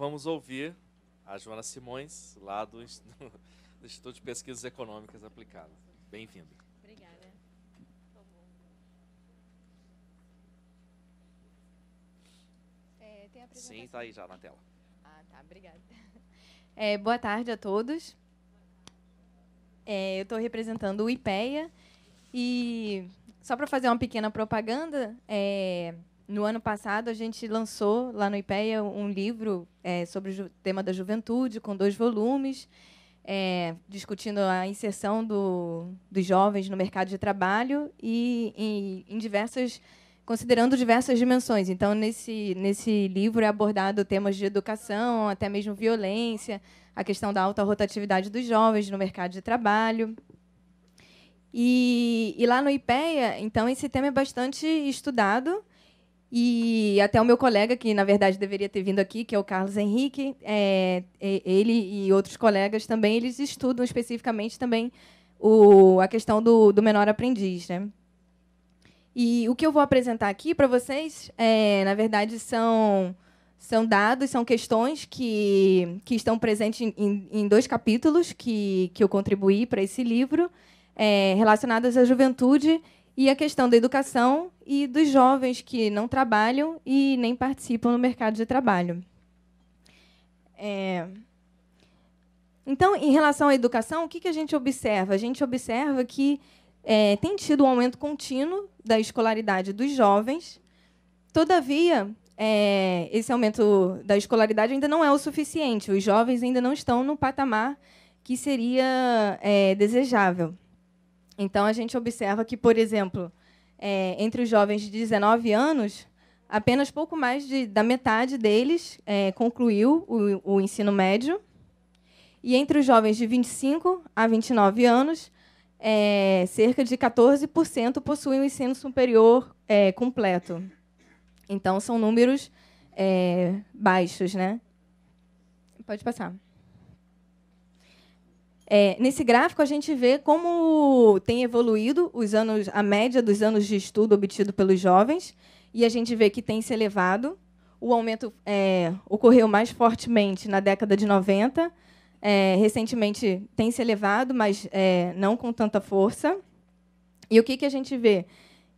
vamos ouvir a Joana Simões, lá do Instituto de Pesquisas Econômicas Aplicadas. Bem-vinda. Obrigada. Tem a apresentação? Sim, está aí já na tela. Ah, tá. Obrigada. Boa tarde a todos. Eu estou representando o IPEA e, só para fazer uma pequena propaganda, no ano passado a gente lançou lá no IPEA um livro sobre o tema da juventude, com 2 volumes, discutindo a inserção dos jovens no mercado de trabalho e considerando diversas dimensões. Então, nesse livro é abordado temas de educação, até mesmo violência, a questão da alta rotatividade dos jovens no mercado de trabalho. E lá no IPEA, então, esse tema é bastante estudado, e até o meu colega, que, na verdade, deveria ter vindo aqui, que é o Carlos Henrique, ele e outros colegas também, eles estudam especificamente também a questão do menor aprendiz, né? E o que eu vou apresentar aqui para vocês, na verdade, são dados, são questões que estão presentes em 2 capítulos que eu contribuí para esse livro, relacionadas à juventude e à questão da educação e dos jovens que não trabalham e nem participam no mercado de trabalho. Então, em relação à educação, o que a gente observa? A gente observa que tem tido um aumento contínuo da escolaridade dos jovens. Todavia, esse aumento da escolaridade ainda não é o suficiente. Os jovens ainda não estão no patamar que seria desejável. Então, a gente observa que, por exemplo, entre os jovens de 19 anos, apenas pouco mais da metade deles concluiu o ensino médio. E entre os jovens de 25 a 29 anos, cerca de 14% possuem o ensino superior completo. Então, são números baixos, né? Pode passar. Nesse gráfico, a gente vê como tem evoluído a média dos anos de estudo obtido pelos jovens, e a gente vê que tem se elevado. O aumento ocorreu mais fortemente na década de 90, recentemente tem se elevado, mas não com tanta força. E o que a gente vê?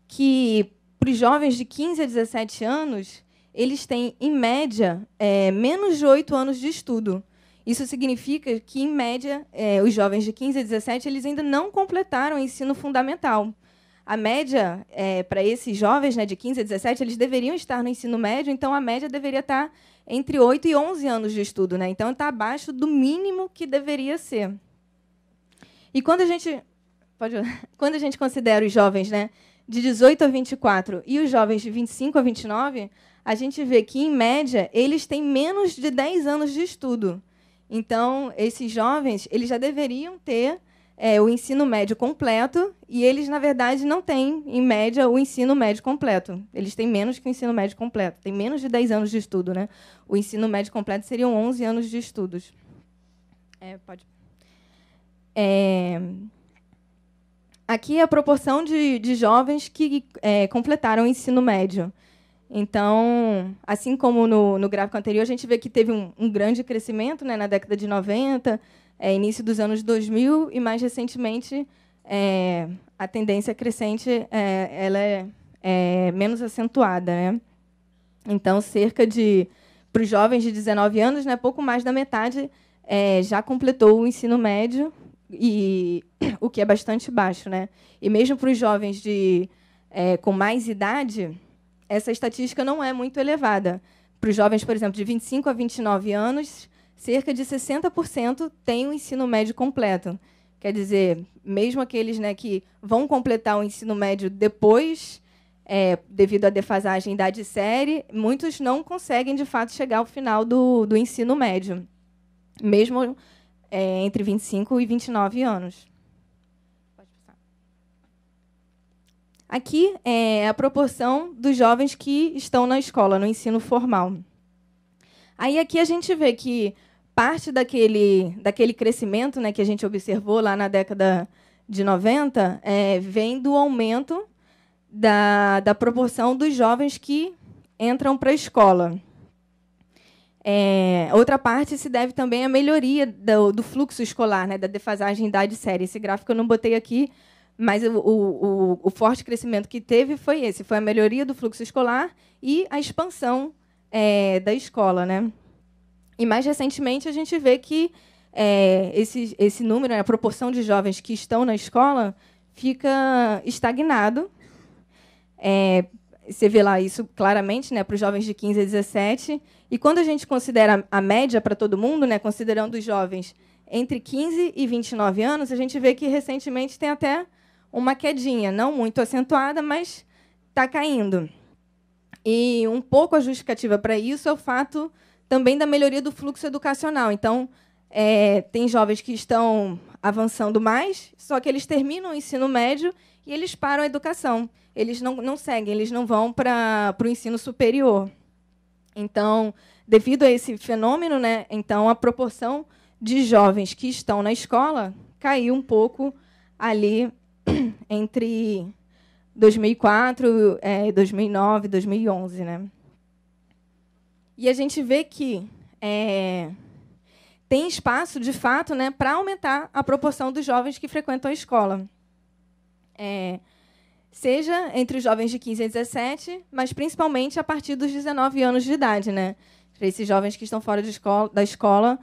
Que, para os jovens de 15 a 17 anos, eles têm, em média, menos de 8 anos de estudo. Isso significa que, em média, os jovens de 15 a 17 eles ainda não completaram o ensino fundamental. A média, para esses jovens, né, de 15 a 17, eles deveriam estar no ensino médio, então a média deveria estar entre 8 e 11 anos de estudo, né? Então, está abaixo do mínimo que deveria ser. E quando a gente considera os jovens, né, de 18 a 24 e os jovens de 25 a 29, a gente vê que, em média, eles têm menos de 10 anos de estudo. Então, esses jovens eles já deveriam ter o ensino médio completo, e eles, na verdade, não têm, em média, o ensino médio completo. Eles têm menos que o ensino médio completo. Têm menos de 10 anos de estudo, né? O ensino médio completo seriam 11 anos de estudos. Aqui é a proporção de jovens que completaram o ensino médio. Então, assim como no gráfico anterior, a gente vê que teve um grande crescimento, né, na década de 90, início dos anos 2000, e, mais recentemente, a tendência crescente ela é menos acentuada, né? Então, para os jovens de 19 anos, né, pouco mais da metade já completou o ensino médio, o que é bastante baixo, né? E mesmo para os jovens com mais idade, essa estatística não é muito elevada. Para os jovens, por exemplo, de 25 a 29 anos, cerca de 60% têm o ensino médio completo. Quer dizer, mesmo aqueles, né, que vão completar o ensino médio depois, devido à defasagem idade e série, muitos não conseguem, de fato, chegar ao final do ensino médio, mesmo entre 25 e 29 anos. Aqui é a proporção dos jovens que estão na escola, no ensino formal. Aí aqui a gente vê que parte daquele crescimento, né, que a gente observou lá na década de 90 vem do aumento da proporção dos jovens que entram para a escola. Outra parte se deve também à melhoria do fluxo escolar, né, da defasagem idade-série. Esse gráfico eu não botei aqui, mas o forte crescimento que teve foi esse, foi a melhoria do fluxo escolar e a expansão da escola, né? E, mais recentemente, a gente vê que esse número, a proporção de jovens que estão na escola, fica estagnado. Você vê lá isso claramente, né, para os jovens de 15 a 17. E quando a gente considera a média para todo mundo, né, considerando os jovens entre 15 e 29 anos, a gente vê que, recentemente, tem até uma quedinha, não muito acentuada, mas está caindo. E um pouco a justificativa para isso é o fato também da melhoria do fluxo educacional. Então, tem jovens que estão avançando mais, só que eles terminam o ensino médio e eles param a educação. Eles não seguem, eles não vão para o ensino superior. Então, devido a esse fenômeno, né, então a proporção de jovens que estão na escola caiu um pouco ali entre 2004, 2009, 2011, né? E a gente vê que tem espaço, de fato, né, para aumentar a proporção dos jovens que frequentam a escola. Seja entre os jovens de 15 a 17, mas principalmente a partir dos 19 anos de idade, né? Para esses jovens que estão fora da escola,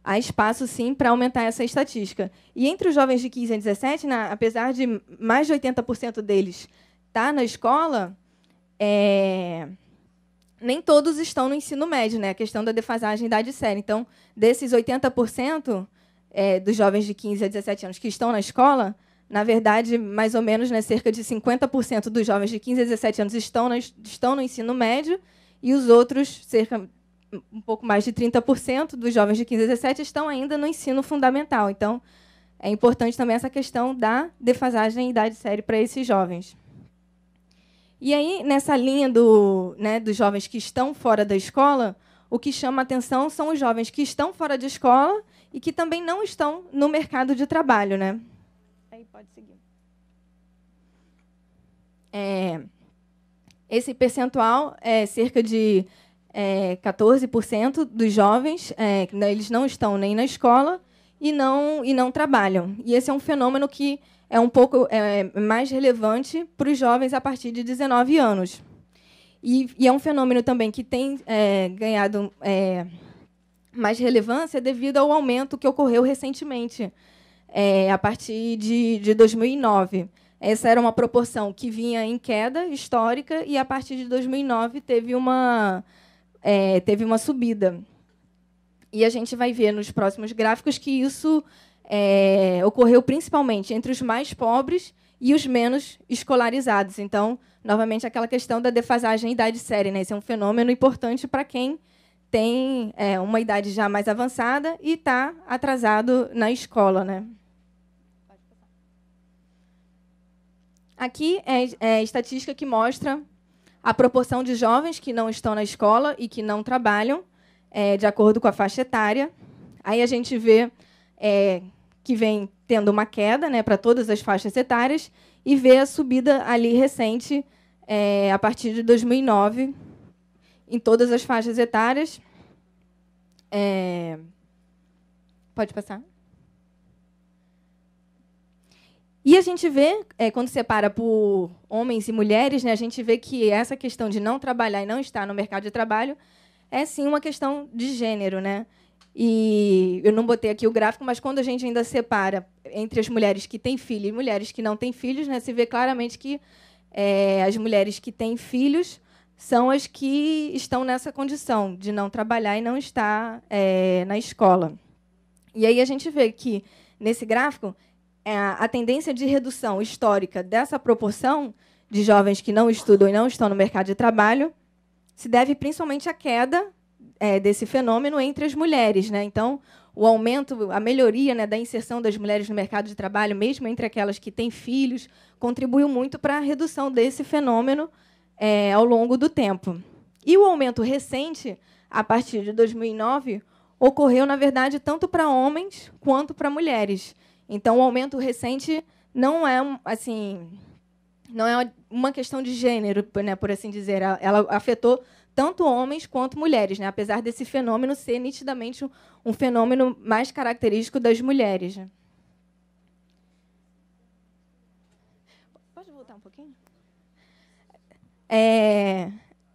há espaço, sim, para aumentar essa estatística. E entre os jovens de 15 a 17, né, apesar de mais de 80% deles estar na escola, nem todos estão no ensino médio, né? A questão da defasagem idade-série. Então, desses 80% dos jovens de 15 a 17 anos que estão na escola, na verdade, mais ou menos, né, cerca de 50% dos jovens de 15 a 17 anos estão no ensino médio e os outros, um pouco mais de 30% dos jovens de 15 a 17 estão ainda no ensino fundamental. Então, é importante também essa questão da defasagem idade-série para esses jovens. E aí, nessa linha dos jovens que estão fora da escola, o que chama a atenção são os jovens que estão fora de escola e que também não estão no mercado de trabalho, né? Aí pode seguir. Esse percentual é cerca de 14% dos jovens, eles não estão nem na escola e não trabalham. E esse é um fenômeno que é um pouco mais relevante para os jovens a partir de 19 anos. E é um fenômeno também que tem ganhado mais relevância devido ao aumento que ocorreu recentemente, a partir de 2009. Essa era uma proporção que vinha em queda histórica e, a partir de 2009, teve uma subida. E a gente vai ver nos próximos gráficos que isso ocorreu principalmente entre os mais pobres e os menos escolarizados. Então, novamente, aquela questão da defasagem idade-série, né? Esse é um fenômeno importante para quem tem uma idade já mais avançada e está atrasado na escola, né? Aqui é a estatística que mostra a proporção de jovens que não estão na escola e que não trabalham, de acordo com a faixa etária. Aí a gente vê que vem tendo uma queda, né, para todas as faixas etárias e vê a subida ali recente, a partir de 2009, em todas as faixas etárias. Pode passar? E a gente vê, quando separa por homens e mulheres, né, a gente vê que essa questão de não trabalhar e não estar no mercado de trabalho é, sim, uma questão de gênero, né? E eu não botei aqui o gráfico, mas quando a gente ainda separa entre as mulheres que têm filho e mulheres que não têm filhos, né, se vê claramente que as mulheres que têm filhos são as que estão nessa condição de não trabalhar e não estar na escola. E aí a gente vê que, nesse gráfico, a tendência de redução histórica dessa proporção de jovens que não estudam e não estão no mercado de trabalho se deve principalmente à queda desse fenômeno entre as mulheres, né? Então, o aumento, a melhoria, né, da inserção das mulheres no mercado de trabalho, mesmo entre aquelas que têm filhos, contribuiu muito para a redução desse fenômeno ao longo do tempo. E o aumento recente, a partir de 2009, ocorreu, na verdade, tanto para homens quanto para mulheres. Então, o aumento recente não é assim não é uma questão de gênero, né, por assim dizer. Ela afetou tanto homens quanto mulheres, né, apesar desse fenômeno ser nitidamente um fenômeno mais característico das mulheres. Né? Pode voltar um pouquinho?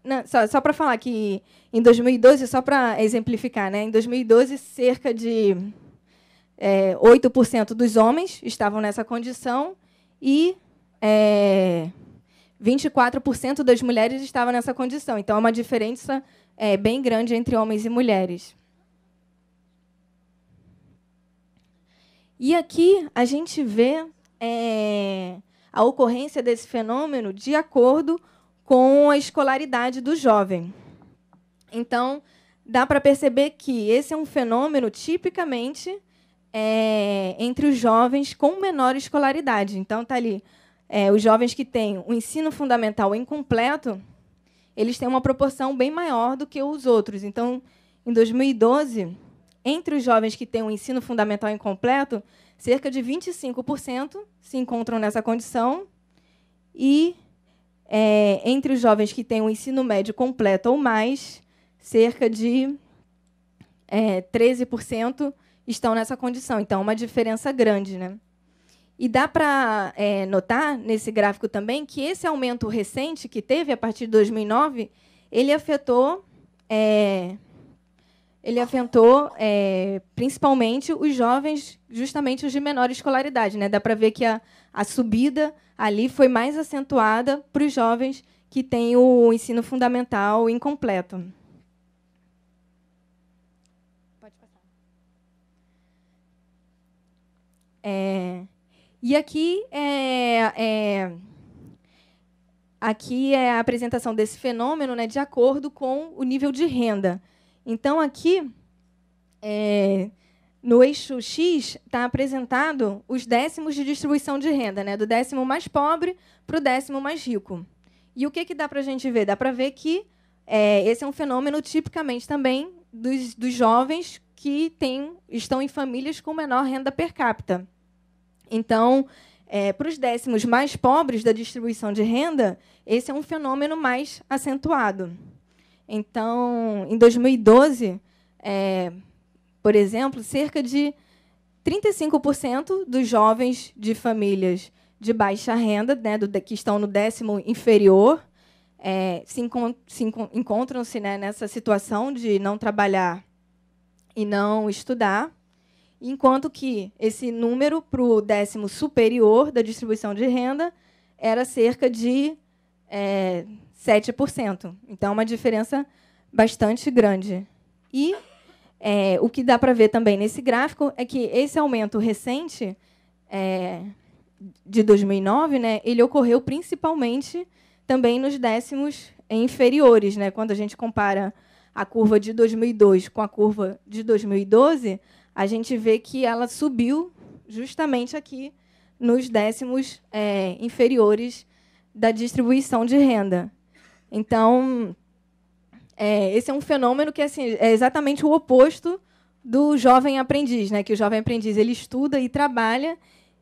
Não, só para falar que, em 2012, só para exemplificar, né, em 2012, cerca de 8% dos homens estavam nessa condição e 24% das mulheres estavam nessa condição. Então, é uma diferença bem grande entre homens e mulheres. E aqui a gente vê a ocorrência desse fenômeno de acordo com a escolaridade do jovem. Então, dá para perceber que esse é um fenômeno tipicamente entre os jovens com menor escolaridade. Então, está ali, os jovens que têm o ensino fundamental incompleto, eles têm uma proporção bem maior do que os outros. Então, em 2012, entre os jovens que têm o ensino fundamental incompleto, cerca de 25% se encontram nessa condição e entre os jovens que têm o ensino médio completo ou mais, cerca de 13% estão nessa condição. Então, uma diferença grande. Né? E dá para notar, nesse gráfico também, que esse aumento recente que teve, a partir de 2009, ele afetou principalmente os jovens, justamente os de menor escolaridade. Né? Dá para ver que a subida ali foi mais acentuada para os jovens que têm o ensino fundamental incompleto. Pode passar. E aqui aqui é a apresentação desse fenômeno, né, de acordo com o nível de renda. Então, aqui, no eixo X, está apresentado os décimos de distribuição de renda, né, do décimo mais pobre para o décimo mais rico. E o que dá para a gente ver? Dá para ver que esse é um fenômeno tipicamente também dos jovens que estão em famílias com menor renda per capita. Então, para os décimos mais pobres da distribuição de renda, esse é um fenômeno mais acentuado. Então, em 2012, por exemplo, cerca de 35% dos jovens de famílias de baixa renda, né, que estão no décimo inferior, encontram-se, né, nessa situação de não trabalhar e não estudar, enquanto que esse número para o décimo superior da distribuição de renda era cerca de 7%. Então, é uma diferença bastante grande. E o que dá para ver também nesse gráfico é que esse aumento recente de 2009, né, ele ocorreu principalmente também nos décimos inferiores. Né? Quando a gente compara a curva de 2002 com a curva de 2012, a gente vê que ela subiu justamente aqui nos décimos inferiores da distribuição de renda. Então, esse é um fenômeno que assim, é exatamente o oposto do jovem aprendiz, né? Que o jovem aprendiz ele estuda e trabalha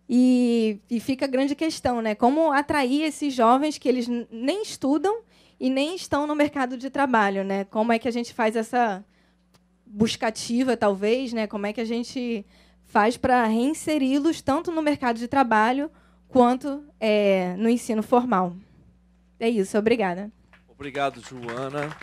e fica a grande questão, né? Como atrair esses jovens que eles nem estudam e nem estão no mercado de trabalho, né? Como é que a gente faz essa buscativa, talvez, né? Como é que a gente faz para reinseri-los tanto no mercado de trabalho quanto no ensino formal? É isso, obrigada. Obrigado, Joana.